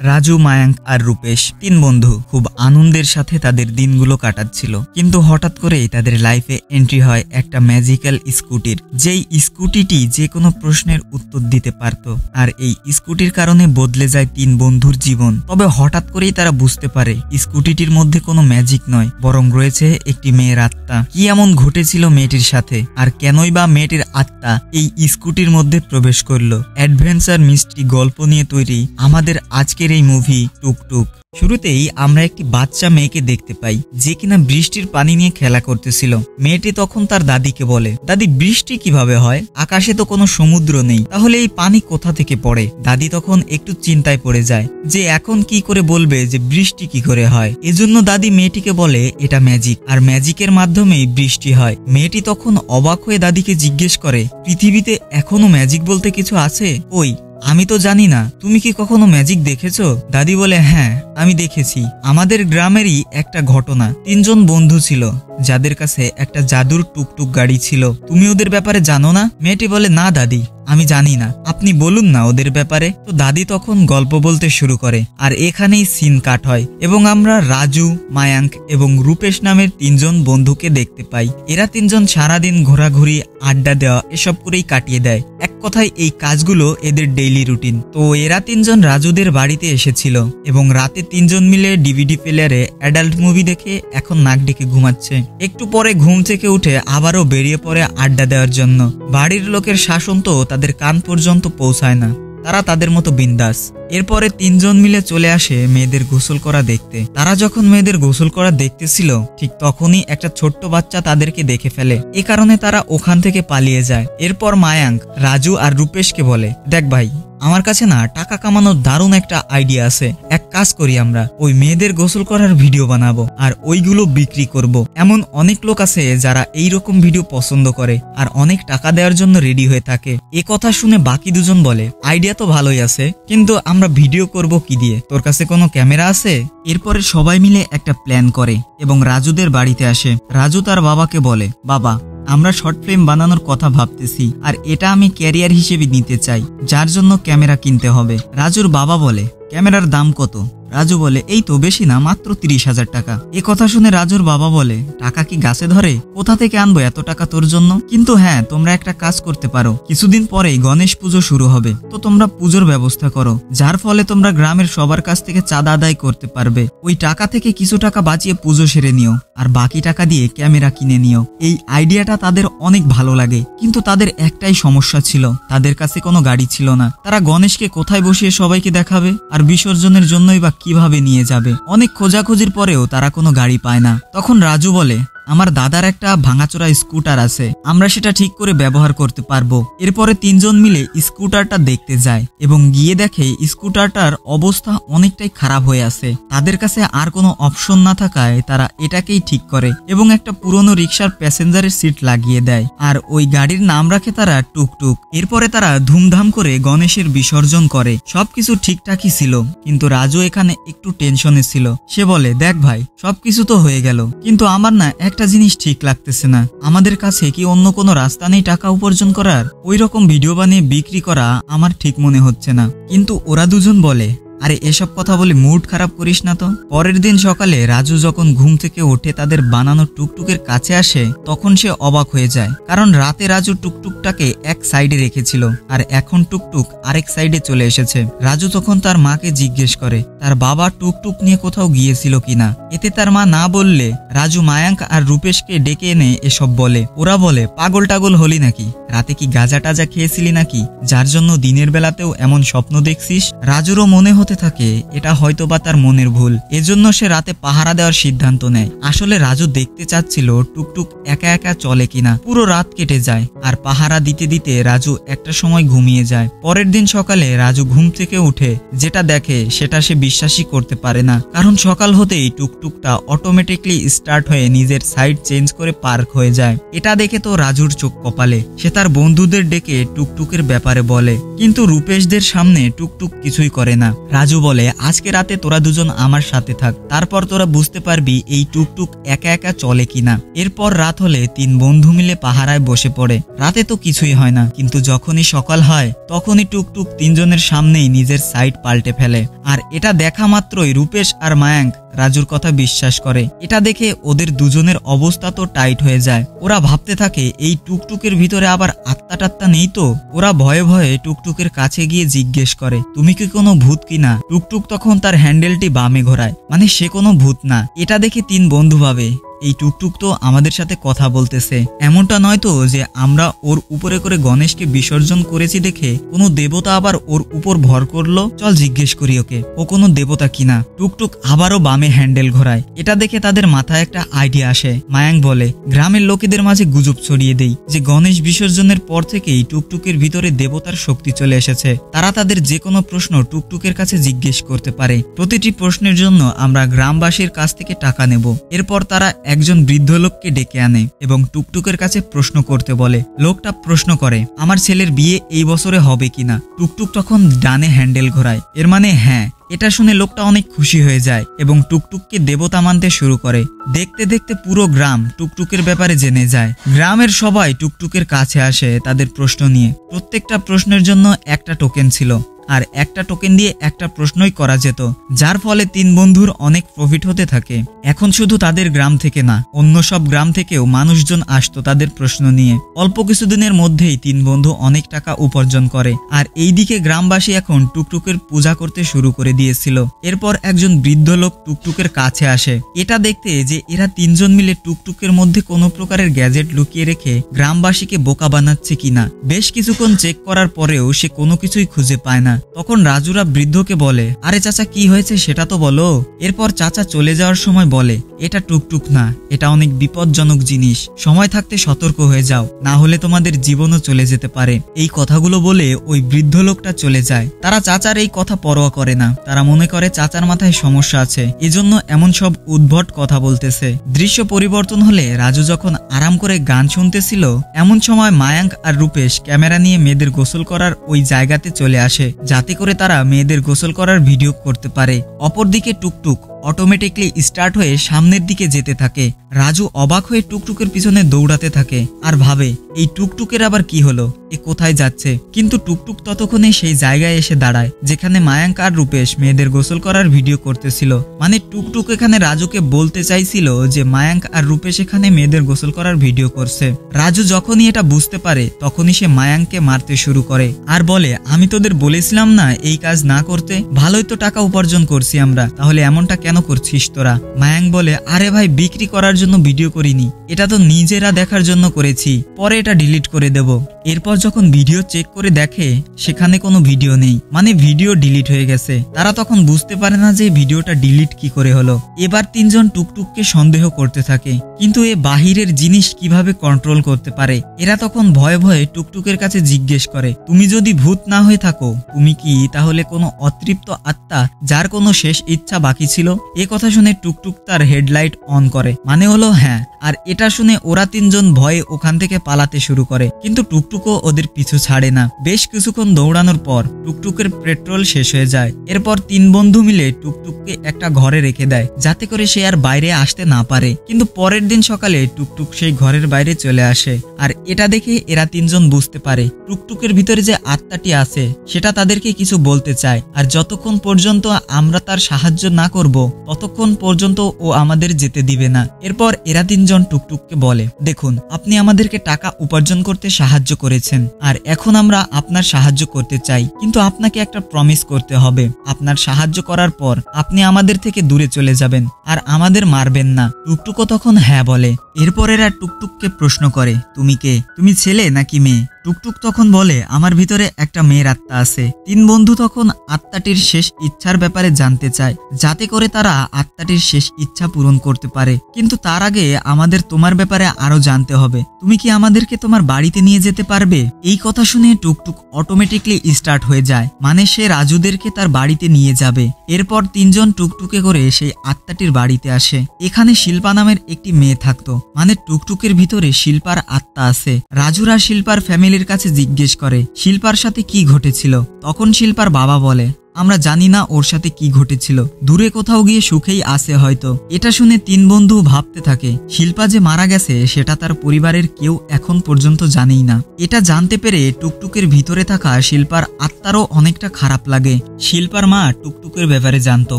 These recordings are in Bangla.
রাজু, মায়াঙ্ক আর রূপেশ তিন বন্ধু খুব আনন্দের সাথে তাদের দিনগুলো কাটাচ্ছিল, কিন্তু হঠাৎ করেই তাদের লাইফে এন্ট্রি হয় একটা ম্যাজিক্যাল স্কুটির, যেই স্কুটিটি যে কোনো প্রশ্নের উত্তর দিতে পারত। আর এই স্কুটির কারণে বদলে যায় তিন বন্ধুর জীবন। তবে হঠাৎ করেই তারা বুঝতে পারে স্কুটিটির মধ্যে কোনো ম্যাজিক নয়, বরং রয়েছে একটি মেয়ের আত্মা। কি এমন ঘটেছিল মেয়েটির সাথে, আর কেনই বা মেয়েটির আত্মা এই স্কুটির মধ্যে প্রবেশ করলো? অ্যাডভেঞ্চার মিষ্টি গল্প নিয়ে তৈরি আমাদের আজকের এই মুভি টুকটুক। শুরুতেই আমরা একটি বাচ্চা মেয়েকে দেখতে পাই, যে কিনা বৃষ্টির পানি নিয়ে খেলা করতেছিল। মেয়েটি তখন তার দাদিকে বলে, দাদি বৃষ্টি কিভাবে হয়? আকাশে তো কোনো সমুদ্র নেই, তাহলে এই পানি কোথা থেকে পড়ে? দাদি তখন একটু চিন্তায় পড়ে যায় যে এখন কি করে বলবে যে বৃষ্টি কি করে হয়। এজন্য দাদি মেয়েটিকে বলে এটা ম্যাজিক, আর ম্যাজিকের মাধ্যমেই বৃষ্টি হয়। মেয়েটি তখন অবাক হয়ে দাদিকে জিজ্ঞেস করে, পৃথিবীতে এখনো ম্যাজিক বলতে কিছু আছে? ওই আমি তো জানি না, তুমি কি কখনো ম্যাজিক দেখেছো? দাদি বলে, হ্যাঁ আমি দেখেছি। আমাদের গ্রামেরই একটা ঘটনা। তিনজন বন্ধু ছিল যাদের কাছে একটা জাদুর টুকটুক গাড়ি ছিল। তুমি ওদের ব্যাপারে জানো না? মেয়েটি বলে, না দাদি আমি জানি না, আপনি বলুন না ওদের ব্যাপারে। তো দাদি তখন গল্প বলতে শুরু করে, আর এখানেই সিন কাট হয় এবং আমরা রাজু, মায়াঙ্ক এবং রূপেশ নামের তিনজন বন্ধুকে দেখতে পাই। এরা তিনজন সারাদিন ঘোরাঘুরি, আড্ডা দেওয়া এসব করেই কাটিয়ে দেয়। এক কথায় এই কাজগুলো এদের ডেইলি রুটিন। তো এরা তিনজন রাজুদের বাড়িতে এসেছিল এবং রাতে তিনজন মিলে ডিভিডি প্লেয়ারে অ্যাডাল্ট মুভি দেখে এখন নাক ডেকে ঘুমাচ্ছে। একটু পরে ঘুম থেকে উঠে আবারও বেরিয়ে পড়ে আড্ডা দেওয়ার জন্য। বাড়ির লোকের শাসন তো তাদের কান পর্যন্ত পৌঁছায় না, তারা তাদের মতো বিন্দাস। এরপরে তিনজন মিলে চলে আসে মেয়েদের গোসল করা দেখতে। তারা যখন মেয়েদের গোসল করা দেখতেছিল, ঠিক তখনই একটা ছোট্ট বাচ্চা তাদেরকে দেখে ফেলে। এ কারণে তারা ওখান থেকে পালিয়ে যায়। এরপর মায়াঙ্ক রাজু আর রূপেশকে বলে, দেখ ভাই, আমার কাছে না টাকা কামানোর দারুণ একটা আইডিয়া আছে। এক কাজ করি, আমরা ওই মেয়েদের গোসল করার ভিডিও বানাবো আর ওইগুলো বিক্রি করব। এমন অনেক লোক আছে যারা এইরকম ভিডিও পছন্দ করে আর অনেক টাকা দেওয়ার জন্য রেডি হয়ে থাকে। এ কথা শুনে বাকি দুজন বলে, আইডিয়া তো ভালোই আছে, কিন্তু আমরা ভিডিও করব কি দিয়ে? তোর কাছে কোনো ক্যামেরা আছে? এরপরে সবাই মিলে একটা প্ল্যান করে এবং রাজুদের বাড়িতে আসে। রাজু তার বাবাকে বলে, বাবা আমরা শর্ট ফিল্ম বানানোর কথা ভাবতেছি, আর এটা আমি ক্যারিয়ার হিসেবে নিতে চাই, যার জন্য ক্যামেরা কিনতে হবে। রাজুর বাবা বলে, ক্যামেরার দাম কত? রাজু বলে, এই তো বেশি না, মাত্র 30,000 টাকা। এ কথা শুনে রাজুর বাবা বলে, টাকা কি গাছে ধরে? কোথা থেকে আনবো এত টাকা তোর জন্য? কিন্তু হ্যাঁ, তোমরা একটা কাজ করতে পারো, কিছুদিন পরেই গণেশ পুজো শুরু হবে, তো তোমরা পুজোর ব্যবস্থা করো, যার ফলে তোমরা গ্রামের সবার কাছ থেকে চাঁদা আদায় করতে পারবে। ওই টাকা থেকে কিছু টাকা বাঁচিয়ে পুজো সেরে নিও, আর বাকি টাকা দিয়ে ক্যামেরা কিনে নিও। এই আইডিয়াটা তাদের অনেক ভালো লাগে, কিন্তু তাদের একটাই সমস্যা ছিল, তাদের কাছে কোনো গাড়ি ছিল না। তারা গণেশকে কোথায় বসিয়ে সবাইকে দেখাবে, আর বিসর্জনের জন্যই বা কিভাবে নিয়ে যাবে? অনেক খোঁজাখুঁজির পরেও তারা কোনো গাড়ি পায় না। তখন রাজু বলে, আমার দাদার একটা ভাঙাচোরা স্কুটার আছে, আমরা সেটা ঠিক করে ব্যবহার করতে পারবো। এরপরে তিনজন মিলে স্কুটারটা দেখতে যায় এবং গিয়ে দেখে স্কুটারটার অবস্থা অনেকটাই খারাপ হয়ে আছে। তাদের কাছে আর কোনো অপশন না থাকায় তারা এটাকেই ঠিক করে এবং একটা পুরনো রিক্সার প্যাসেঞ্জারের সিট লাগিয়ে দেয়, আর ওই গাড়ির নাম রাখে তারা টুকটুক। এরপরে তারা ধুমধাম করে গণেশের বিসর্জন করে। সবকিছু ঠিকঠাকই ছিল, কিন্তু রাজু এখানে একটু টেনশনে ছিল। সে বলে, দেখ ভাই, সবকিছু তো হয়ে গেল, কিন্তু আমার না একটা জিনিস ঠিক লাগতেছে না। আমাদের কাছে কি অন্য কোনো রাস্তা নেই টাকা উপার্জন করার? ওই রকম ভিডিও বানিয়ে বিক্রি করা আমার ঠিক মনে হচ্ছে না। কিন্তু ওরা দুজন বলে, আরে এসব কথা বলে মুড খারাপ করিস না তো। পরের দিন সকালে রাজু যখন ঘুম থেকে উঠে তাদের বানানো টুকটুকের কাছে আসে, তখন সে অবাক হয়ে যায়, কারণ রাতে রাজু টুকটুকটাকে এক সাইডে রেখেছিল আর এখন টুকটুক আরেক সাইডে চলে এসেছে। রাজু তখন তার মাকে জিজ্ঞেস করে তার বাবা টুকটুক নিয়ে কোথাও গিয়েছিল কিনা। এতে তার মা না বললে রাজু মায়াঙ্ক আর রূপেশকে ডেকে এনে এসব বলে। ওরা বলে, পাগল টাগল হলি নাকি? রাতে কি গাঁজা টাজা খেয়েছিলি নাকি, যার জন্য দিনের বেলাতেও এমন স্বপ্ন দেখছিস? রাজুরও মনে হতে থাকে এটা হয়তোবা তার মনের ভুল, এজন্য সে রাতে পাহারা দেওয়ার সিদ্ধান্ত নেয়। আসলে রাজু দেখতে চাচ্ছিল টুকটুক একা একা চলে কিনা। পুরো রাত কেটে যায় আর পাহারা দিতে দিতে রাজু একটা সময় ঘুমিয়ে যায়। পরের দিন সকালে রাজু ঘুম থেকে উঠে যেটা দেখে সেটা সে বিশ্বাসই করতে পারে না, কারণ সকাল হতেই টুকটুকটা অটোমেটিকলি স্টার্ট হয়ে নিজের সাইড চেঞ্জ করে পার্ক হয়ে যায়। এটা দেখে তো রাজুর চোখ কপালে। সে তার বন্ধুদের ডেকে টুকটুকের ব্যাপারে বলে, কিন্তু রূপেশদের সামনে টুকটুক কিছুই করে না। রাজু বলে, আজকে রাতে তোরা দুজন আমার সাথে থাক, তারপর তোরা বুঝতে পারবি এই টুকটুক একা একা চলে কিনা। এরপর রাত হলে তিন বন্ধু মিলে পাহারায় বসে পড়ে। রাতে তো কিছুই হয় না, কিন্তু যখনই সকাল হয় তখনই টুকটুক তিনজনের সামনেই নিজের সাইড পাল্টে ফেলে। আর এটা দেখা মাত্রই রূপেশ আর মায়াঙ্ক রাজুর কথা বিশ্বাস করে। এটা দেখে ওদের দুজনের অবস্থা তো টাইট হয়ে যায়। ওরা ভাবতে থাকে এই টুকটুকের ভিতরে আবার আত্মা টাত্মা নেই তো। ওরা ভয়ে ভয়ে টুকটুকের কাছে গিয়ে জিজ্ঞেস করে, তুমি কি কোনো ভূত কিনা? টুকটুক তখন তার হ্যান্ডেলটি বামে ঘোরায়, মানে সে কোনো ভূত না। এটা দেখে তিন বন্ধু ভাবে এই টুকটুক তো আমাদের সাথে কথা বলতেছে। এমনটা নয় তো যে আমরা ওর উপরে করে গণেশকে বিসর্জন করেছি দেখে কোনো দেবতা আবার ওর উপর ভর করলো? চল জিজ্ঞেস করি ওকে, ও কোনো দেবতা কিনা। টুকটুক আবারও বামে হ্যান্ডেল ঘোরায়। এটা দেখে তাদের মাথায় একটা আইডিয়া আসে। মায়াঙ্ক বলে, গ্রামের লোকেদের মাঝে গুজব ছড়িয়ে দেই যে গণেশ বিসর্জনের পর থেকেই টুকটুকের ভিতরে দেবতার শক্তি চলে এসেছে। তারা তাদের যে কোনো প্রশ্ন টুকটুকের কাছে জিজ্ঞেস করতে পারে। প্রতিটি প্রশ্নের জন্য আমরা গ্রামবাসীর কাছ থেকে টাকা নেব। এরপর তারা একজন বৃদ্ধ লোককে ডেকে আনে এবং টুকটুকের কাছে প্রশ্ন করতে বলে। লোকটা প্রশ্ন করে, আমার ছেলের বিয়ে এই বছরে হবে কিনা? টুকটুক তখন ডানে হ্যান্ডেল ঘোরায়, এর মানে হ্যাঁ। এটা শুনে লোকটা অনেক খুশি হয়ে যায় এবং টুকটুককে দেবতা মানতে শুরু করে। দেখতে দেখতে পুরো গ্রাম টুকটুকের ব্যাপারে জেনে যায়। গ্রামের সবাই টুকটুকের কাছে আসে তাদের প্রশ্ন নিয়ে। প্রত্যেকটা প্রশ্নের জন্য একটা টোকেন ছিল, আর একটা টোকেন দিয়ে একটা প্রশ্নই করা যেত, যার ফলে তিন বন্ধুর অনেক প্রফিট হতে থাকে। এখন শুধু তাদের গ্রাম থেকে না, অন্য সব গ্রাম থেকেও মানুষজন আসতো তাদের প্রশ্ন নিয়ে। অল্প কিছুদিনের মধ্যেই তিন বন্ধু অনেক টাকা উপার্জন করে। আর এইদিকে গ্রামবাসী এখন টুকটুকের পূজা করতে শুরু করে দিয়েছিল। এরপর একজন বৃদ্ধ লোক টুকটুকের কাছে আসে, এটা দেখতে যে এরা তিনজন মিলে টুকটুকের মধ্যে কোনো প্রকারের গ্যাজেট লুকিয়ে রেখে গ্রামবাসীকে বোকা বানাচ্ছে কিনা। বেশ কিছুক্ষণ চেক করার পরেও সে কোনো কিছুই খুঁজে পায় না। তখন রাজুরা বৃদ্ধকে বলে, আরে চাচা কি হয়েছে সেটা তো বলো। এরপর চাচা চলে যাওয়ার সময় বলে, এটা টুকটুক না, এটা অনেক বিপজ্জনক জিনিস, সময় থাকতে সতর্ক হয়ে যাও, না হলে তোমাদের জীবনও চলে যেতে পারে। এই কথাগুলো বলে ওই বৃদ্ধ লোকটা চলে যায়। তারা চাচার এই কথা পরোয়া করে না। তারা মনে করে চাচার মাথায় সমস্যা আছে, এজন্য এমন সব উদ্ভট কথা বলতেছে। দৃশ্য পরিবর্তন হলে রাজু যখন আরাম করে গান শুনতেছিল, এমন সময় মায়াঙ্ক আর রূপেশ ক্যামেরা নিয়ে মেয়েদের গোসল করার ওই জায়গাতে চলে আসে, যাতে করে তারা মেয়েদের গোসল করার ভিডিও করতে পারে। অপরদিকে টুকটুক অটোমেটিকলি স্টার্ট হয়ে সামনের দিকে যেতে থাকে। রাজু অবাক হয়ে টুকটুকের পিছনে দৌড়াতে থাকে আর ভাবে এই টুকটুকের আবার কি হলো, এ কোথায় যাচ্ছে। কিন্তু টুকটুক ততক্ষণে সেই জায়গায় এসে দাঁড়ায় যেখানে মায়াঙ্ক আর রূপেশ মেয়েদের গোসল করার ভিডিও করতেছিল। মানে টুকটুক এখানে রাজুকে বলতে চাইছিল যে মায়াঙ্ক আর রূপেশ এখানে মেয়েদের গোসল করার ভিডিও করছে। রাজু যখনই এটা বুঝতে পারে তখনই সে মায়াঙ্ককে মারতে শুরু করে আর বলে, আমি তোদের বলেছিলাম না এই কাজ না করতে, ভালোই তো টাকা উপার্জন করছি আমরা, তাহলে এমনটা কেন করছিস তোরা? মায়াঙ্ক বলে, আরে ভাই বিক্রি করার জন্য ভিডিও করিনি, এটা তো নিজেরা দেখার জন্য করেছি, পরে এটা ডিলিট করে দেব। এরপর যখন ভিডিও চেক করে দেখে সেখানে কোনো ভিডিও নেই, মানে ভিডিও ডিলিট হয়ে গেছে। তারা তখন বুঝতে পারে না যে ভিডিওটা ডিলিট কি করে হলো। এবার তিনজন টুকটুককে সন্দেহ করতে থাকে, কিন্তু এ বাহিরের জিনিস কিভাবে কন্ট্রোল করতে পারে। এরা তখন ভয়ে ভয়ে টুকটুকের কাছে জিজ্ঞেস করে, তুমি যদি ভূত না হয়ে থাকো, তুমি কি তাহলে কোনো অতৃপ্ত আত্মা যার কোনো শেষ ইচ্ছা বাকি ছিল? এ কথা শুনে টুকটুক তার হেডলাইট অন করে, মানে হলো হ্যাঁ। আর এটা শুনে ওরা তিনজন ভয়ে ওখান থেকে পালাতে শুরু করে, কিন্তু টুকটুকও ওদের পিছু ছাড়ে না। বেশ কিছুক্ষণ দৌড়ানোর পর টুকটুকের পেট্রোল শেষ হয়ে যায়। এরপর তিন বন্ধু মিলে টুকটুককে একটা ঘরে রেখে দেয়, যাতে করে সে আর বাইরে আসতে না পারে। কিন্তু পরের দিন সকালে টুকটুক সেই ঘরের বাইরে চলে আসে। আর এটা দেখে এরা তিনজন বুঝতে পারে টুকটুকের ভিতরে যে আত্মাটি আছে সেটা তাদেরকে কিছু বলতে চায়। আর যতক্ষণ পর্যন্ত আমরা তার সাহায্য না করব ততক্ষণ পর্যন্ত ও আমাদের যেতে দিবে না। এরপর এরা তিনজন টুকটুককে বলে, দেখুন আপনি আমাদেরকে টাকা উপার্জন করতে সাহায্য করেছেন, আর এখন আমরা আপনার সাহায্য করতে চাই, কিন্তু আপনাকে একটা প্রমিস করতে হবে। আপনার সাহায্য করার পর আপনি আমাদের থেকে দূরে চলে যাবেন আর আমাদের মারবেন না। টুকটুকও তখন হ্যাঁ বলে। এরপর এরা টুকটুককে প্রশ্ন করে, তুমি কে? তুমি ছেলে নাকি মেয়ে? টুকটুক তখন বলে, আমার ভিতরে একটা মেয়ের আত্মা আছে। তিন বন্ধু তখন আত্মাটির শেষ ইচ্ছার ব্যাপারে জানতে চায়, যাতে করে তারা আত্মাটির শেষ ইচ্ছা পূরণ করতে পারে। কিন্তু তার আগে আমাদের তোমার ব্যাপারে আরো জানতে হবে। তুমি কি আমাদেরকে তোমার বাড়িতে নিয়ে যেতে পারবে? এই কথা শুনে টুকটুক অটোমেটিকলি স্টার্ট হয়ে যায়, মানে সে রাজুদেরকে তার বাড়িতে নিয়ে যাবে। এরপর তিনজন টুকটুকে করে সেই আত্মাটির বাড়িতে আসে। এখানে শিল্পা নামের একটি মেয়ে থাকতো, মানে টুকটুকের ভিতরে শিল্পার আত্মা আছে। রাজুরা শিল্পার ফ্যামিলির কাছে জিজ্ঞেস করে শিল্পার সাথে কি ঘটেছিল। তখন শিল্পার বাবা বলে, আমরা জানি না ওর সাথে কি ঘটেছিল, দূরে কোথাও গিয়ে সুখেই আছে হয়তো। এটা শুনে তিন বন্ধু ভাবতে থাকে শিল্পা যে মারা গেছে সেটা তার পরিবারের কেউ এখন পর্যন্ত জানেই না। এটা জানতে পেরে টুকটুকের ভিতরে থাকা শিল্পার আত্মারও অনেকটা খারাপ লাগে। শিল্পার মা টুকটুকের ব্যাপারে জানতো,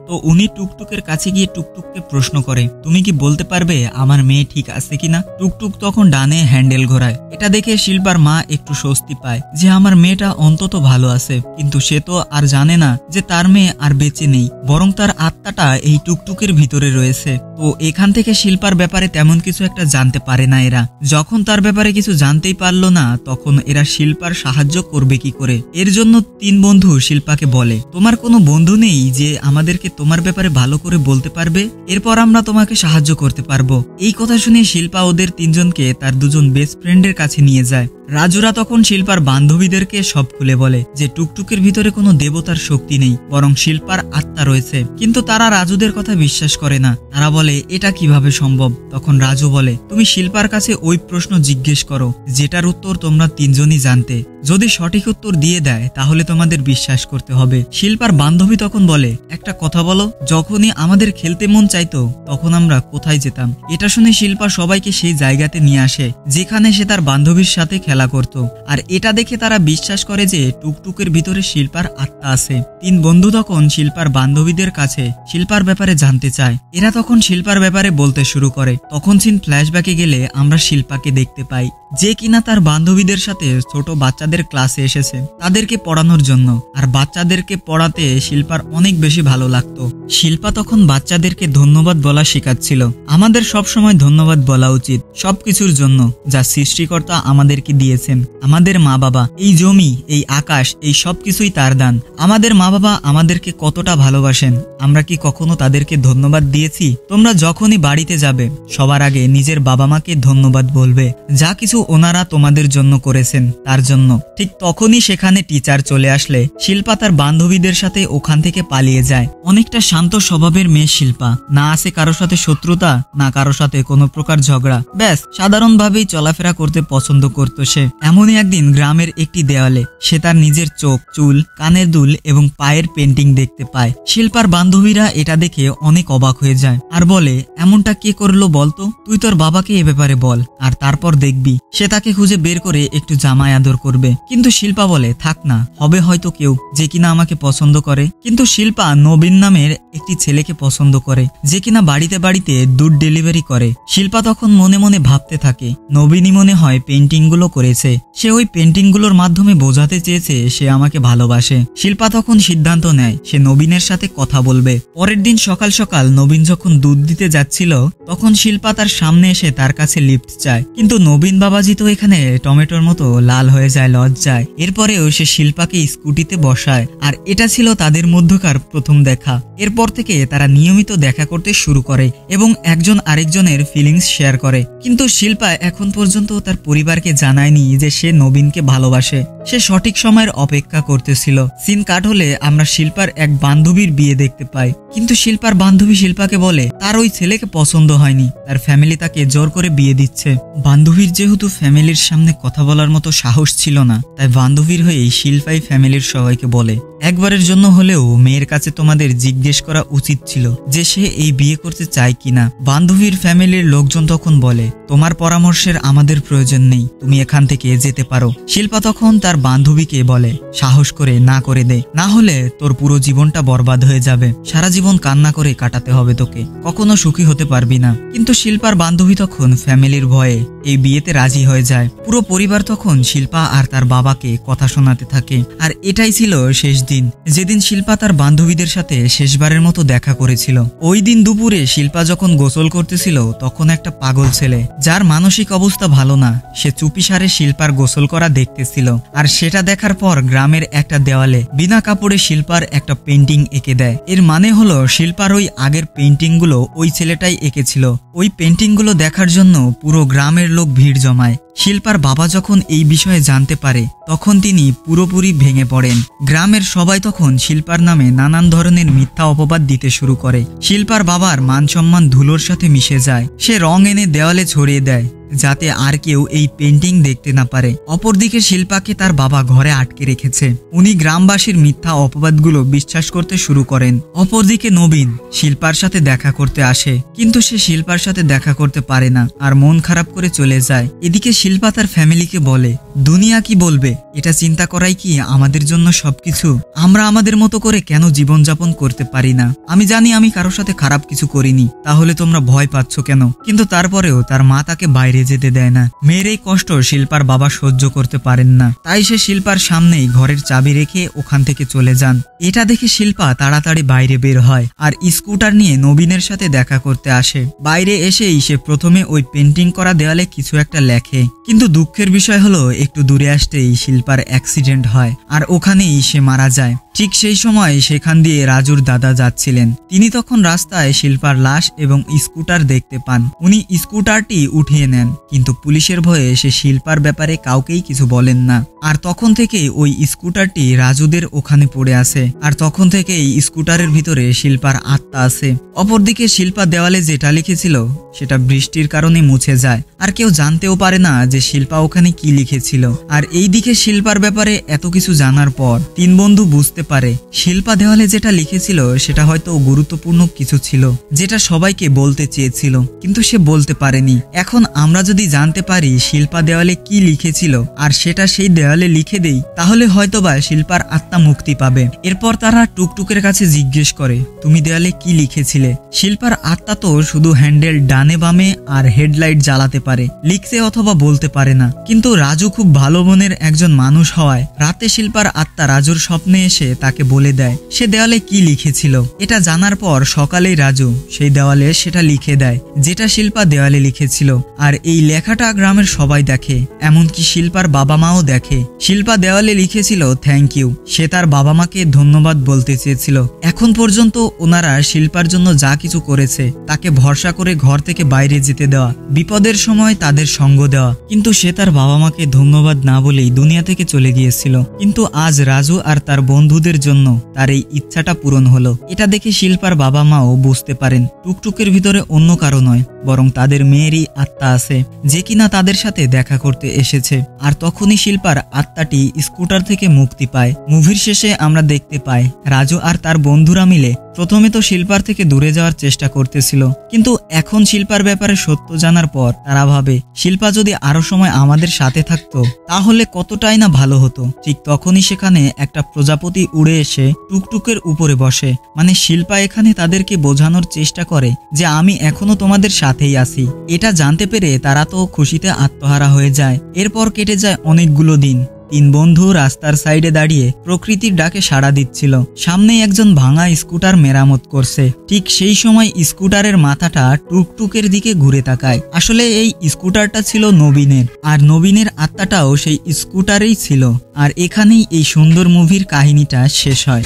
তো উনি টুকটুকের কাছে গিয়ে টুকটুককে প্রশ্ন করে, তুমি কি বলতে পারবে আমার মেয়ে ঠিক আছে কিনা? টুকটুক তখন ডানে হ্যান্ডেল ঘোরায়। এটা দেখে শিল্পার মা একটু স্বস্তি পায় যে আমার মেয়েটা অন্তত ভালো আছে। কিন্তু সে তো আর জানে না যে তার মেয়ে আর বেঁচে নেই, বরং তার আত্মাটা এই টুকটুকের ভিতরে রয়েছে। তো এখান থেকে শিল্পার ব্যাপারে তেমন কিছু একটা জানতে পারে না এরা। যখন তার ব্যাপারে কিছু জানতেই পারলো না, তখন এরা শিল্পার সাহায্য করবে কি করে? এর জন্য তিন বন্ধু শিল্পাকে বলে, তোমার কোনো বন্ধু নেই যে আমাদেরকে তোমার ব্যাপারে ভালো করে বলতে পারবে? এরপর আমরা তোমাকে সাহায্য করতে পারবো। এই কথা শুনে শিল্পা ওদের তিনজনকে তার দুজন বেস্ট ফ্রেন্ডের কাছে নিয়ে যায়। রাজুরা তখন শিল্পার বান্ধবীদেরকে সব খুলে বলে যে টুকটুকের ভিতরে কোনো দেবতার শক্তি নেই, বরং শিল্পার আত্মা রয়েছে। কিন্তু তারা রাজুদের কথা বিশ্বাস করে না। তারা বলে এটা কিভাবে সম্ভব? তখন রাজু বলে, তুমি শিল্পার কাছে ওই প্রশ্ন জিজ্ঞেস করো যেটার উত্তর তোমরা তিনজনই জানতে। যদি সঠিক উত্তর দিয়ে দেয় তাহলে তোমাদের বিশ্বাস করতে হবে। শিল্পার বান্ধবী তখন বলে, একটা কথা বলো, যখনই আমাদের খেলতে মন চাইতো তখন আমরা কোথায় যেতাম? এটা শুনে শিল্পা সবাইকে সেই জায়গাতে নিয়ে আসে যেখানে সে তার বান্ধবীর সাথে খেলা করত। আর এটা দেখে তারা বিশ্বাস করে যে টুকটুকের ভিতরে শিল্পার আত্মা আছে। তিন বন্ধু তখন শিল্পার বান্ধবীদের কাছে শিল্পার ব্যাপারে জানতে চায়। এরা তখন শিল্পার ব্যাপারে বলতে শুরু করে। তখন সিন ফ্ল্যাশব্যাকে গেলে আমরা শিল্পাকে দেখতে পাই, যে কিনা তার বান্ধবীদের সাথে ছোট বাচ্চাদের ক্লাসে এসেছে তাদেরকে পড়ানোর জন্য। আর বাচ্চাদেরকে পড়াতে শিল্পার অনেক বেশি ভালো লাগতো। শিল্পা তখন বাচ্চাদেরকে ধন্যবাদ বলা শেখাচ্ছিল। আমাদের সব সময় ধন্যবাদ বলা উচিত সবকিছুর জন্য যা সৃষ্টিকর্তা আমাদেরকে দিয়েছেন। আমাদের মা বাবা, এই জমি, এই আকাশ, এই সবকিছুই তার দান। আমাদের মা বাবা আমাদেরকে কতটা ভালোবাসেন, আমরা কি কখনো তাদেরকে ধন্যবাদ দিয়েছি? তোমরা যখনই বাড়িতে যাবে সবার আগে নিজের বাবা মাকে ধন্যবাদ বলবে, যা কিছু ওনারা তোমাদের জন্য করেছেন তার জন্য। ঠিক তখনই সেখানে টিচার চলে আসলে শিল্পা তার বান্ধবীদের সাথে ওখান থেকে পালিয়ে যায়। অনেকটা শান্ত স্বভাবের মেয়ে শিল্পা, না আছে কারো সাথে শত্রুতা, না কারো সাথে কোনো প্রকার ঝগড়া, ব্যাস সাধারণভাবেই চলাফেরা করতে পছন্দ করতো সে। এমনই একদিন গ্রামের একটি দেওয়ালে সে তার নিজের চোখ, চুল, কানের দুল এবং পায়ের পেন্টিং দেখতে পায়। শিল্পার বান্ধবীরা এটা দেখে অনেক অবাক হয়ে যায় আর বলে, এমনটা কে করলো বলতো? তুই তোর বাবাকে এ ব্যাপারে বল, আর তারপর দেখবি সে তাকে খুঁজে বের করে একটু জামাই আদর করবে। কিন্তু শিল্পা বলে, থাক না, হবে হয়তো কেউ যে কিনা আমাকে পছন্দ করে। কিন্তু শিল্পা নবীন নামের একটি ছেলেকে পছন্দ করে যে কিনা বাড়িতে বাড়িতে দুধ ডেলিভারি করে। শিল্পা তখন মনে মনে ভাবতে থাকে, নবীনই মনে হয় পেন্টিং গুলো করেছে। সে ওই পেন্টিং গুলোর মাধ্যমে বোঝাতে চেয়েছে সে আমাকে ভালোবাসে। শিল্পা তখন সিদ্ধান্ত নেয় সে নবীনের সাথে কথা বলবে। পরের দিন সকাল সকাল নবীন যখন দুধ দিতে যাচ্ছিল তখন শিল্পা তার সামনে এসে তার কাছে লিফট চায়। কিন্তু নবীন বাবাজি তো এখানে টমেটোর মতো লাল হয়ে যায় লজ্জায়। এরপরেও সে শিল্পাকে স্কুটিতে বসায়। আর এটা ছিল তাদের মধ্যকার প্রথম দেখা। এরপর থেকে তারা নিয়মিত দেখা করতে শুরু করে এবং একজন আরেকজনের ফিলিংস শেয়ার করে। কিন্তু শিল্পা এখন পর্যন্ত তার পরিবারকে জানায়নি যে সে নবীনকে ভালোবাসে। সে সঠিক সময়ের অপেক্ষা করতেছিল। সিন কাট হলে আমরা শিল্পার এক বান্ধবীর বিয়ে দেখতে পাই। কিন্তু শিল্পার বান্ধবী শিল্পাকে বলে তার ওই ছেলেকে পছন্দ হয়নি, তার ফ্যামিলি তাকে জোর করে বিয়ে দিচ্ছে। বান্ধবীর যেহেতু ফ্যামিলির সামনে কথা বলার মতো সাহস ছিল না, তাই বান্ধবীর হয়ে শিল্পাই ফ্যামিলির সবাইকে বলে, একবারের জন্য হলেও মেয়ের কাছে তোমাদের জিজ্ঞেস করা উচিত ছিল যে সে এই বিয়ে করতে চায় কিনা। বান্ধবীর ফ্যামিলির লোকজন তখন বলে, তোমার পরামর্শের আমাদের প্রয়োজন নেই, তুমি এখান থেকে যেতে পারো। শিল্পা তখন তার বান্ধবীকে বলে, সাহস করে না করে দে, না হলে তোর পুরো জীবনটা বরবাদ হয়ে যাবে, সারা জীবন কান্না করে কাটাতে হবে তোকে, কখনো সুখী হতে পারবি না। কিন্তু শিল্পার বান্ধবী তখন ফ্যামিলির ভয়ে এই বিয়েতে রাজি হয়ে যায়। পুরো পরিবার তখন শিল্পা আর তার বাবাকে কথা শোনাতে থাকে। আর এটাই ছিল শেষ দিন, যেদিন শিল্পা তার বান্ধবীদের সাথে শেষবারের মতো দেখা করেছিল। ওই দিন দুপুরে শিল্পা যখন গোসল করতেছিল তখন একটা পাগল ছেলে, যার মানসিক অবস্থা ভালো না, সে চুপিসারে শিল্পার গোসল করা দেখতেছিল। আর সেটা দেখার পর গ্রামের একটা দেওয়ালে বিনা কাপড়ে শিল্পার একটা পেন্টিং এঁকে দেয়। এর মানে হলো শিল্পার ওই আগের পেন্টিং গুলো ওই ছেলেটাই এঁকেছিল। ওই পেন্টিং গুলো দেখার জন্য পুরো গ্রামের লোক ভিড় জমায়। শিল্পার বাবা যখন এই বিষয়ে জানতে পারে তখন তিনি পুরোপুরি ভেঙে পড়েন। গ্রামের সবাই তখন শিল্পার নামে নানান ধরনের মিথ্যা অপবাদ দিতে শুরু করে। শিল্পার বাবার মান সম্মান ধুলোর সাথে মিশে যায়। সে রং এনে দেওয়ালে ছড়িয়ে দেয় যাতে আর কেউ এই পেন্টিং দেখতে না পারে। অপরদিকে শিল্পাকে তার বাবা ঘরে আটকে রেখেছে। উনি গ্রামবাসীর মিথ্যা অপবাদগুলো বিশ্বাস করতে শুরু করেন। অপরদিকে নবীন শিল্পার সাথে দেখা করতে আসে, কিন্তু সে শিল্পার সাথে দেখা করতে পারে না আর মন খারাপ করে চলে যায়। এদিকে শিল্পা তার ফ্যামিলিকে বলে, দুনিয়া কি বলবে, এটা চিন্তা করাই কি আমাদের জন্য সবকিছু? আমরা আমাদের মতো করে কেন জীবনযাপন করতে পারি না? আমি জানি আমি কারোর সাথে খারাপ কিছু করিনি, তাহলে তোমরা ভয় পাচ্ছ কেন? কিন্তু তারপরেও তার মা তাকে বাইরে যেতে দেয় না। মেয়ের এই কষ্ট শিল্পার বাবা সহ্য করতে পারেন না, তাই সে শিল্পার সামনেই ঘরের চাবি রেখে ওখান থেকে চলে যান। এটা দেখে শিল্পা তাড়াতাড়ি বাইরে বের হয় আর স্কুটার নিয়ে নবীনের সাথে দেখা করতে আসে। বাইরে এসেই সে প্রথমে ওই পেন্টিং করা দেওয়ালে কিছু একটা লেখে, কিন্তু দুঃখের বিষয় হলো একটু দূরে আসতেই শিল্পার অ্যাক্সিডেন্ট হয় আর ওখানেই সে মারা যায়। ঠিক সেই সময় সেখান দিয়ে রাজুর দাদা যাচ্ছিলেন। তিনি তখন রাস্তায় শিল্পার লাশ এবং স্কুটার দেখতে পান। উনি স্কুটারটি উঠিয়ে নেন, কিন্তু পুলিশের ভয়ে সে শিল্পার ব্যাপারে কাউকেই কিছু বলেন না। আর তখন থেকে ওই স্কুটারটি রাজুদের ওখানে পড়ে আছে, আর তখন থেকেই স্কুটারের ভিতরে শিল্পার আত্মা আছে। অপরদিকে শিল্পা দেওয়ালে যেটা লিখেছিল সেটা বৃষ্টির কারণে মুছে যায়, আর কেউ জানতেও পারে না যে শিল্পা ওখানে কি লিখেছিল। আর এইদিকে শিল্পার ব্যাপারে এত কিছু জানার পর তিন বন্ধু বুঝতে পারে শিল্পা দেওয়ালে যেটা লিখেছিল সেটা হয়তো গুরুত্বপূর্ণ কিছু ছিল, যেটা সবাইকে বলতে চেয়েছিল কিন্তু সে বলতে পারেনি। এখন আমরা যদি জানতে পারি শিল্পা দেওয়ালে কি লিখেছিল আর সেটা সেই দেওয়ালে লিখে দেই, তাহলে হয়তোবা শিল্পার আত্মা মুক্তি পাবে। এরপর তারা টুকটুকের কাছে জিজ্ঞেস করে, তুমি দেওয়ালে কি লিখেছিলে? শিল্পার আত্মা তো শুধু হ্যান্ডেল ডানে বামে আর হেডলাইট জ্বালাতে পারে, লিখতে অথবা বলতে পারে না। কিন্তু রাজু খুব ভালো মনের একজন মানুষ হওয়ায় রাতে শিল্পার আত্মা রাজুর স্বপ্নে এসে তাকে বলে দেয় সে দেওয়ালে কি লিখেছিল। এটা জানার পর সকালেই রাজু সেই দেওয়ালে সেটা লিখে দেয় যেটা শিল্পা দেওয়ালে লিখেছিল। আর এই লেখাটা গ্রামের সবাই দেখে, এমনকি শিল্পার বাবা মাও দেখে। শিল্পা দেওয়ালে লিখেছিল থ্যাংক ইউ, সে তার বাবা মাকে ধন্যবাদ বলতে চেয়েছিল। এখন পর্যন্ত ওনারা শিল্পার জন্য যা কিছু করেছে তাকে ভরসা করে ঘর থেকে বাইরে যেতে দেওয়া, বিপদের সময় তাদের সঙ্গ দেওয়া, কিন্তু সে তার বাবা মাকে ধন্যবাদ না বলেই দুনিয়া থেকে চলে গিয়েছিল। কিন্তু আজ রাজু আর তার বন্ধুদের জন্য তার এই ইচ্ছাটা পূরণ হলো। এটা দেখে শিল্পার বাবা মাও বুঝতে পারেন টুকটুকের ভিতরে অন্য কারো নয়, বরং তাদের মেয়েরই আত্মা আছে যে কিনা তাদের সাথে দেখা করতে এসেছে। আর তখনই শিল্পার আত্মাটি স্কুটার থেকে মুক্তি পায়। মুভির শেষে আমরা দেখতে পাই রাজু আর তার বন্ধুরা মিলে প্রথমে তো শিল্পার থেকে দূরে যাওয়ার চেষ্টা করতেছিল, কিন্তু এখন শিল্পার ব্যাপারে সত্য জানার পর তারা ভাবে শিল্পা যদি আরো সময় আমাদের সাথে থাকতো তাহলে কতটাই না ভালো হতো। ঠিক তখনই সেখানে একটা প্রজাপতি উড়ে এসে টুকটুকের উপরে বসে, মানে শিল্পা এখানে তাদেরকে বোঝানোর চেষ্টা করে যে আমি এখনো তোমাদের সাথেই আছি। এটা জানতে পেরে তারা তো খুশিতে আত্মহারা হয়ে যায়। এরপর কেটে যায় অনেকগুলো দিন। তিন বন্ধু রাস্তার সাইডে দাঁড়িয়ে প্রকৃতির ডাকে সাড়া দিচ্ছিল। সামনেই একজন ভাঙা স্কুটার মেরামত করছে। ঠিক সেই সময় স্কুটারের মাথাটা টুকটুকের দিকে ঘুরে তাকায়। আসলে এই স্কুটারটা ছিল নবীনের, আর নবীনের আত্মাটাও সেই স্কুটারেই ছিল। আর এখানেই এই সুন্দর মুভির কাহিনীটা শেষ হয়।